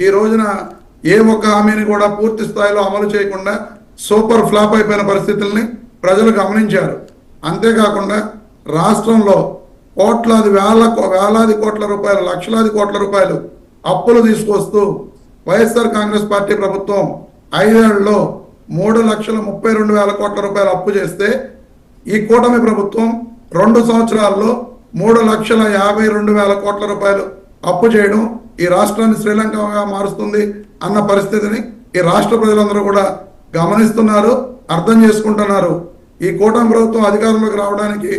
ఈ రోజున ఏ ఒక్క హామీని కూడా పూర్తి స్థాయిలో అమలు చేయకుండా సూపర్ ఫ్లాప్ అయిపోయిన పరిస్థితుల్ని ప్రజలు గమనించారు. అంతేకాకుండా రాష్ట్రంలో వేలాది కోట్ల రూపాయలు, లక్షలాది కోట్ల రూపాయలు అప్పులు తీసుకొస్తూ వైఎస్ఆర్ కాంగ్రెస్ పార్టీ ప్రభుత్వం 5 ఏళ్లలో 3,32,000 కోట్ల రూపాయలు అప్పు చేస్తే ఈ కూటమి ప్రభుత్వం 2 సంవత్సరాల్లో 3,52,000 కోట్ల రూపాయలు అప్పు చేయడం ఈ రాష్ట్రాన్ని శ్రీలంకగా మారుస్తుంది అన్న పరిస్థితిని ఈ రాష్ట్ర ప్రజలందరూ కూడా గమనిస్తున్నారు, అర్థం చేసుకుంటున్నారు. ఈ కూటమి ప్రభుత్వం అధికారంలోకి రావడానికి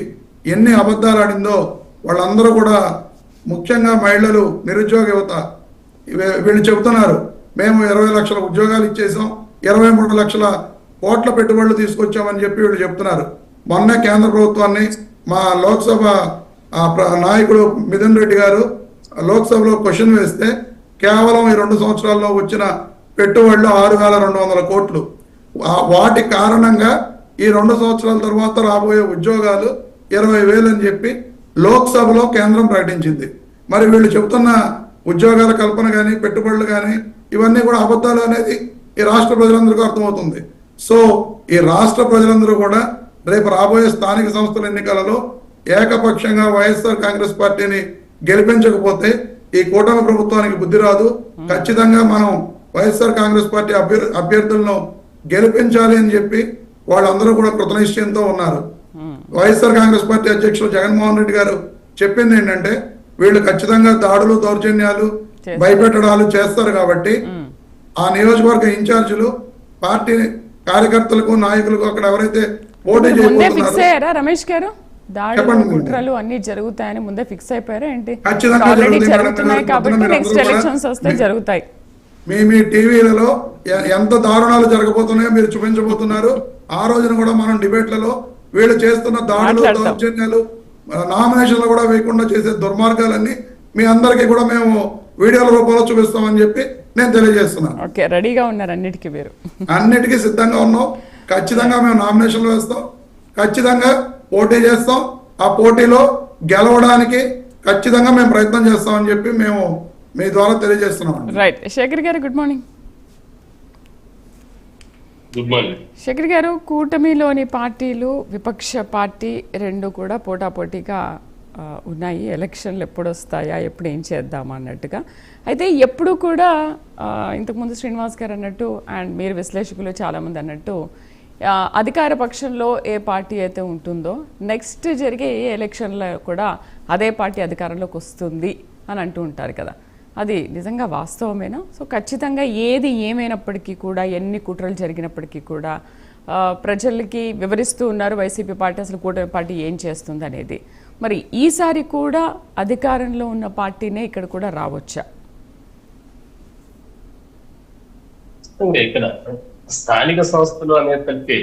ఎన్ని అబద్ధాలు ఆడిందో వాళ్ళందరూ కూడా, ముఖ్యంగా మహిళలు, నిరుద్యోగ యువత వీళ్ళు చెబుతున్నారు, మేము 20 లక్షల ఉద్యోగాలు ఇచ్చేసాం, 23 లక్షల కోట్ల పెట్టుబడులు తీసుకొచ్చామని చెప్పి వీళ్ళు చెప్తున్నారు. మొన్నే కేంద్ర ప్రభుత్వాన్ని మా లోక్సభ నాయకుడు మిథున్ రెడ్డి గారు లోక్సభలో క్వశ్చన్ వేస్తే కేవలం ఈ 2 సంవత్సరాల్లో వచ్చిన పెట్టుబడులు 6,200 కోట్లు. వాటి కారణంగా ఈ 2 సంవత్సరాల తర్వాత రాబోయే ఉద్యోగాలు 20,000 అని చెప్పి లోక్సభలో కేంద్రం ప్రకటించింది. మరి వీళ్ళు చెబుతున్న ఉద్యోగాల కల్పన కానీ, పెట్టుబడులు కానీ ఇవన్నీ కూడా అబద్ధాలు అనేది ఈ రాష్ట్ర ప్రజలందరికీ అర్థమవుతుంది. సో ఈ రాష్ట్ర ప్రజలందరూ కూడా రేపు రాబోయే స్థానిక సంస్థల ఎన్నికలలో ఏకపక్షంగా వైఎస్ఆర్ కాంగ్రెస్ పార్టీని గెలిపించకపోతే ఈ కూటమి ప్రభుత్వానికి బుద్ధి రాదు. ఖచ్చితంగా మనం వైఎస్ఆర్ కాంగ్రెస్ పార్టీ అభ్యర్థులను గెలిపించాలి అని చెప్పి వాళ్ళందరూ కూడా కృతనిశ్చయంతో ఉన్నారు. వైఎస్ఆర్ కాంగ్రెస్ పార్టీ అధ్యక్షులు జగన్మోహన్ రెడ్డి గారు చెప్పింది ఏంటంటే, వీళ్ళు ఖచ్చితంగా దాడులు, దౌర్జన్యాలు, భయపెట్టడాలు చేస్తారు కాబట్టి ఆ నియోజకవర్గ ఇన్ఛార్జీలు, పార్టీ కార్యకర్తలకు, నాయకులకు అక్కడ ఎవరైతే పోటీ చేయబోతున్నారో రమేష్ గారు కుట్రలు అన్ని జరుగుతాయని ముందే ఫిక్స్ అయిపోయారా ఏంటి? జరుగుతున్నాయి కాబట్టి నెక్స్ట్ ఎలక్షన్స్ వస్తే జరుగుతాయి. మీ టీవీలలో ఎంత దారుణాలు జరగబోతున్నాయో మీరు చూపించబోతున్నారు. ఆ రోజున కూడా మనం డిబేట్లలో వీళ్ళు చేస్తున్న దాడులు, దౌర్జన్యాలు, నామినేషన్లు కూడా వేయకుండా చేసే దుర్మార్గాలన్నీ మీ అందరికీ కూడా మేము వీడియోల రూపంలో చూపిస్తామని చెప్పి నేను తెలియజేస్తున్నాను. ఓకే, రెడీగా ఉన్నారు అన్నిటికీ? మీరు అన్నిటికీ సిద్ధంగా ఉన్నాం. ఖచ్చితంగా మేము నామినేషన్లు వేస్తాం, ఖచ్చితంగా పోటీ చేస్తాం. ఆ పోటీలో గెలవడానికి ఖచ్చితంగా మేము ప్రయత్నం చేస్తామని చెప్పి మేము మీ ద్వారా తెలియజేస్తున్నాం. రైట్. శేఖర్ గారు good morning. Good morning Shekhar గారు, కూటమిలోని పార్టీలు, విపక్ష పార్టీ రెండు కూడా పోటాపోటీగా ఉన్నాయి. ఎలక్షన్లు ఎప్పుడు వస్తాయా, ఎప్పుడు ఏం చేద్దామా అన్నట్టుగా. అయితే ఎప్పుడు కూడా ఇంతకుముందు శ్రీనివాస్ గారు అన్నట్టు అండ్ మీరు విశ్లేషకులు చాలామంది అన్నట్టు, అధికార పక్షంలో ఏ పార్టీ అయితే ఉంటుందో నెక్స్ట్ జరిగే ఏ ఎలక్షన్లో కూడా అదే పార్టీ అధికారంలోకి వస్తుంది అని అంటూ ఉంటారు కదా. అది నిజంగా వాస్తవమేనా? సో ఖచ్చితంగా ఏది ఏమైనప్పటికీ కూడా, ఎన్ని కుట్రలు జరిగినప్పటికీ కూడా ప్రజలకి వివరిస్తూ ఉన్నారు వైసీపీ పార్టీ అసలు కూటమి పార్టీ ఏం చేస్తుంది అనేది. మరి ఈసారి కూడా అధికారంలో ఉన్న పార్టీనే ఇక్కడ కూడా రావచ్చా? ఇక్కడ స్థానిక సంస్థలు అనేసరికి